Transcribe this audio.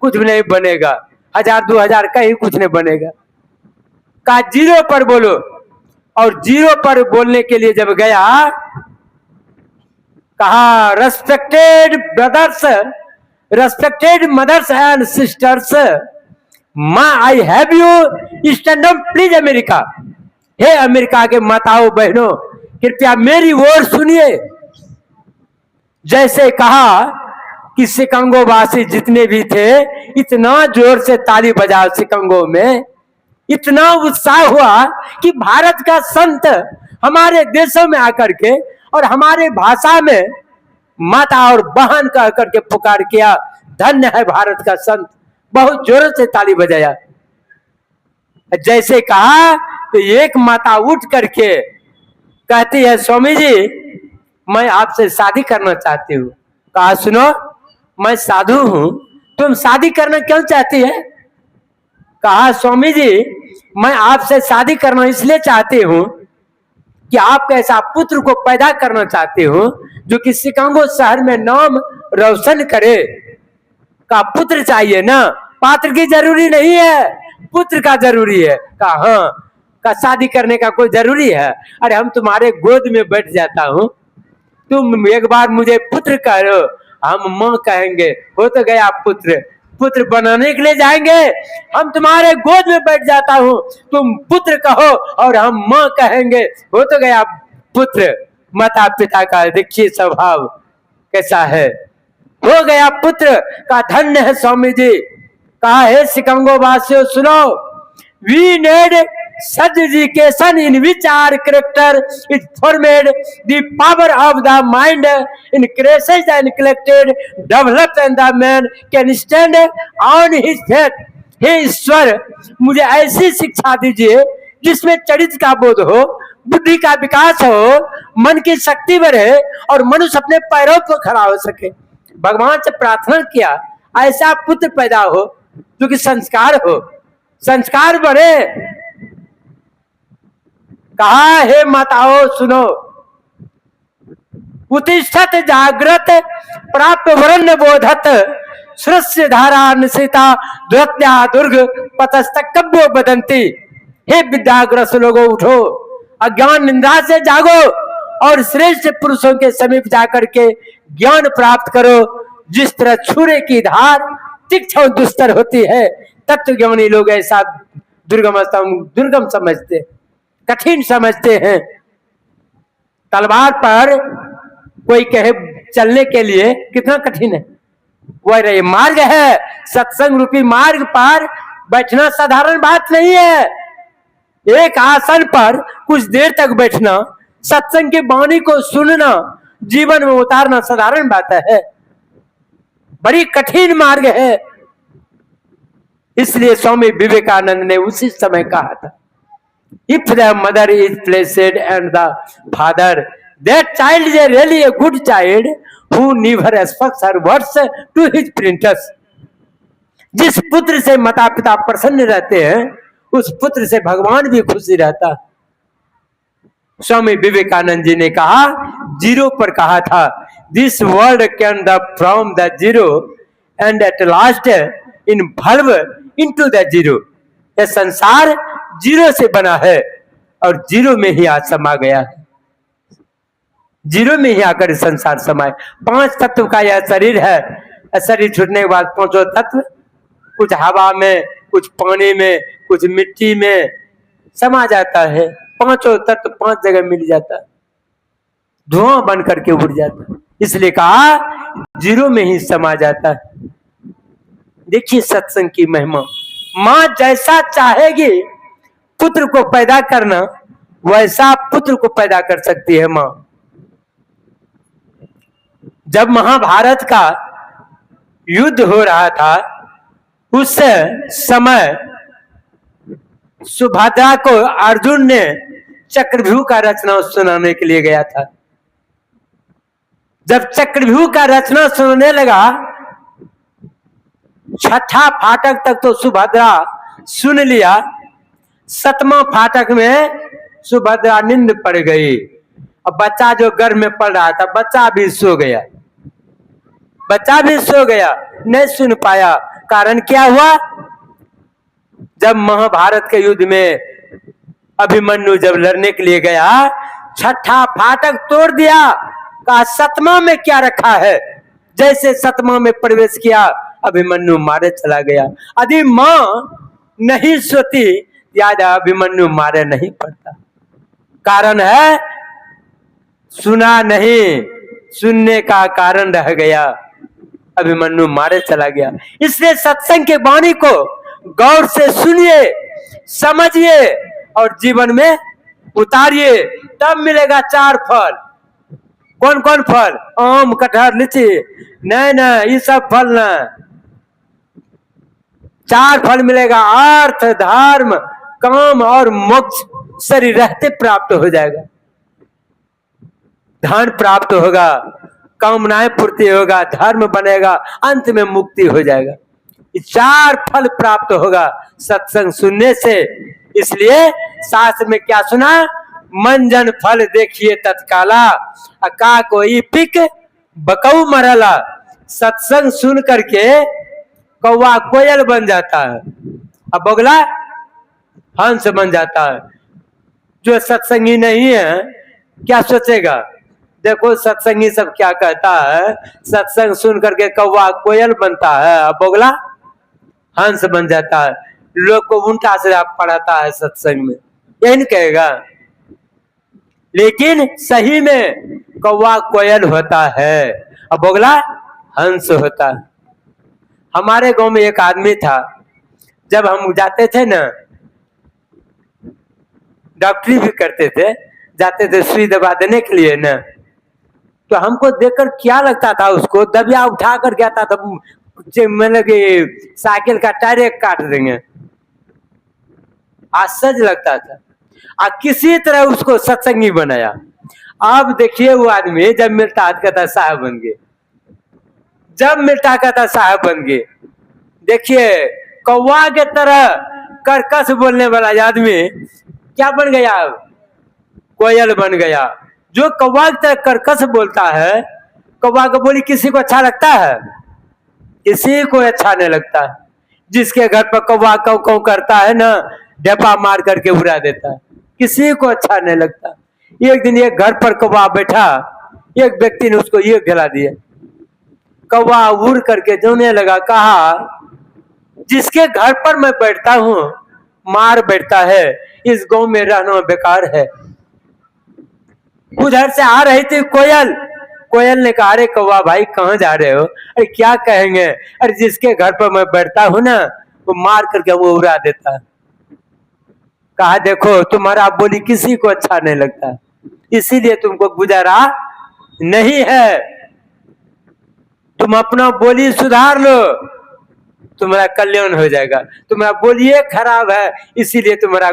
कुछ नहीं बनेगा, 1000-2000 का ही कुछ नहीं बनेगा। कहा 0 पर बोलो, और 0 पर बोलने के लिए जब गया, कहा respected brothers, respected mothers and sisters, may I have you stand up please America. हे अमेरिका के माताओं बहनों, कृपया मेरी ओर सुनिए। जैसे कहा कि शिकागो वासी जितने भी थे, इतना जोर से ताली बजा, शिकागो में इतना उत्साह हुआ कि भारत का संत हमारे देशों में आकर के और हमारे भाषा में माता और बहन कह करके पुकार किया, धन्य है भारत का संत। बहुत जोर से ताली बजाया। जैसे कहा तो एक माता उठ करके कहती है, स्वामी जी मैं आपसे शादी करना चाहती हूँ। कहा सुनो, मैं साधु हूं, तुम शादी करना क्यों चाहती है? कहा स्वामी जी मैं आपसे शादी करना इसलिए चाहती हूँ कि आप ऐसा पुत्र को पैदा करना चाहती हूँ जो कि शिकागो शहर में नाम रोशन करे। का पुत्र चाहिए ना, पात्र की जरूरी नहीं है, पुत्र का जरूरी है। कहा हाँ। का शादी करने का कोई जरूरी है? अरे हम तुम्हारे गोद में बैठ जाता हूँ, तुम एक बार मुझे पुत्र करो, हम माँ कहेंगे, हो तो गया पुत्र। पुत्र बनाने के लिए जाएंगे, हम तुम्हारे गोद में बैठ जाता हूँ, तुम पुत्र कहो और हम माँ कहेंगे, हो तो गया पुत्र। माता पिता का देखिए स्वभाव कैसा है, हो गया पुत्र। का धन्य है स्वामी जी। कहा है शिकागो वासियों सुनो, we need such education in which our character is formed, the power of the mind increases and collected develops, and the man can stand on his feet. हे ईश्वर, मुझे ऐसी शिक्षा दीजिए जिसमें चरित्र का बोध हो, बुद्धि का विकास हो, मन की शक्ति बढ़े और मनुष्य अपने पैरों पर खड़ा हो सके। भगवान से प्रार्थना किया ऐसा पुत्र पैदा हो जो कि संस्कार हो, संस्कार बढ़े। कहा हे माताओं सुनो, उत्तिष्ठत जागृत प्राप्त वरण्य बोधत सृष्य धारा निशिता द्वत्या दुर्ग पतस्तकब्यो बदंती। हे विद्याग्रस्त लोगों उठो, अज्ञान निंदा से जागो और श्रेष्ठ पुरुषों के समीप जाकर के ज्ञान प्राप्त करो। जिस तरह छुरे की धार तीक्ष्ण दुस्तर होती है, तत्व ज्ञानी लोग ऐसा दुर्गम समझते, कठिन समझते हैं। तलवार पर कोई कहे चलने के लिए कितना कठिन है, वह रही मार्ग है, सत्संग रूपी मार्ग पर बैठना साधारण बात नहीं है। एक आसन पर कुछ देर तक बैठना, सत्संग की वाणी को सुनना, जीवन में उतारना साधारण बात है, बड़ी कठिन मार्ग है। इसलिए स्वामी विवेकानंद ने उसी समय कहा था, if the mother is placed and the father, that child is really a good child who never expects her words to his printers. जिस पुत्र से माता पिता प्रसन्न रहते हैं, उस पुत्र से भगवान भी खुशी रहता। स्वामी विवेकानंद जी ने कहा, 0 पर कहा था, this world can the from the 0 and at last involve into the 0. यह संसार 0 से बना है और 0 में ही आज समा गया है, 0 में ही आकर संसार समाये। 5 तत्व का यह शरीर है। शरीर छूटने के बाद 5 तत्व, कुछ हवा में, कुछ पानी में, कुछ मिट्टी में समा जाता है। 5 तत्व 5 जगह मिल जाता है, धुआं बन करके उड़ जाता है। इसलिए कहा 0 में ही समा जाता है। देखिए सत्संग की महिमा। माँ जैसा चाहेगी पुत्र को पैदा करना, वैसा पुत्र को पैदा कर सकती है माँ। जब महाभारत का युद्ध हो रहा था, उस समय सुभद्रा को अर्जुन ने चक्रव्यूह का रचना सुनाने के लिए गया था। जब चक्रव्यूह का रचना सुनने लगा, 6ठा फाटक तक तो सुभद्रा सुन लिया, 7वां फाटक में सुभद्रा नींद पड़ गई। अब बच्चा जो गर्भ में पड़ रहा था, बच्चा भी सो गया, बच्चा भी सो गया, नहीं सुन पाया। कारण क्या हुआ? जब महाभारत के युद्ध में अभिमन्यु जब लड़ने के लिए गया, छठा फाटक तोड़ दिया। कहा सतमा में क्या रखा है? जैसे सतमा में प्रवेश किया, अभिमन्यु मारे चला गया। यदि मां नहीं सोती, याद अभिमन्यु मारे नहीं पड़ता। कारण है सुना नहीं, सुनने का कारण रह गया, अभिमन्यु मारे चला गया। इसलिए सत्संग के वाणी को गौर से सुनिए, समझिए और जीवन में उतारिए, तब मिलेगा 4 फल। कौन कौन फल? आम, कटहल, लीची नहीं, ये सब फल न, 4 फल मिलेगा। अर्थ, धर्म, काम और मोक्ष शरीर रहते प्राप्त हो जाएगा। धन प्राप्त होगा, कामनाएं पूर्ति होगा, धर्म बनेगा, अंत में मुक्ति हो जाएगा। 4 फल प्राप्त होगा सत्संग सुनने से। इसलिए शास्त्र में क्या सुना? मंजन फल देखिए तत्काला, अका कोई पिक बकऊ मरला। सत्संग सुन करके कौवा कोयल बन जाता है, अब बगला हंस बन जाता है। जो सत्संगी नहीं है क्या सोचेगा? देखो सत्संगी सब क्या कहता है, सत्संग सुन करके कौवा कोयल बनता है, अब बगला हंस बन जाता है। लोग को उल्टा से पढ़ाता है सत्संग में, यही नहीं कहेगा। लेकिन सही में कौवा कोयल होता है, अब बगला हंस होता है। हमारे गांव में एक आदमी था, जब हम जाते थे ना, डॉक्टरी भी करते थे, जाते थे सुई दवा देने के लिए ना, तो हमको देखकर क्या लगता था, उसको दबिया उठा कर गया था, मतलब कि साइकिल का टायर एक काट देंगे, आश्चर्य लगता था। किसी तरह उसको सत्संगी बनाया। अब देखिए वो आदमी जब मिलता कहता साहब बन गए, जब मिलता कहता साहब बन गए। देखिए कौवा के तरह कर्कश बोलने वाला आदमी क्या बन गया? अब कोयल बन गया। जो कौवा की तरह कर्कश बोलता है, कौवा को बोली किसी को अच्छा लगता है? किसी को अच्छा नहीं लगता। जिसके घर पर कौवा कौ कौ करता है ना, ढेपा मार करके उड़ा देता है, किसी को अच्छा नहीं लगता। एक दिन एक घर पर कौवा बैठा, एक व्यक्ति ने उसको ये खिला दिया। कौवा उड़ करके जोने लगा, कहा जिसके घर पर मैं बैठता हूँ मार बैठता है, इस गांव में रहना बेकार है। उधर से आ रही थी कोयल, कोयल ने कहा अरे कौवा भाई कहाँ जा रहे हो? अरे क्या कहेंगे? अरे जिसके घर पर मैं बैठता हूँ ना, वो मार करके वो उड़ा देता है। कहा देखो तुम्हारा बोली किसी को अच्छा नहीं लगता, इसीलिए तुमको गुजारा नहीं है। तुम अपना बोली सुधार लो, तुम्हारा कल्याण हो जाएगा। तुम्हारा बोलिए खराब है, इसीलिए तुम्हारा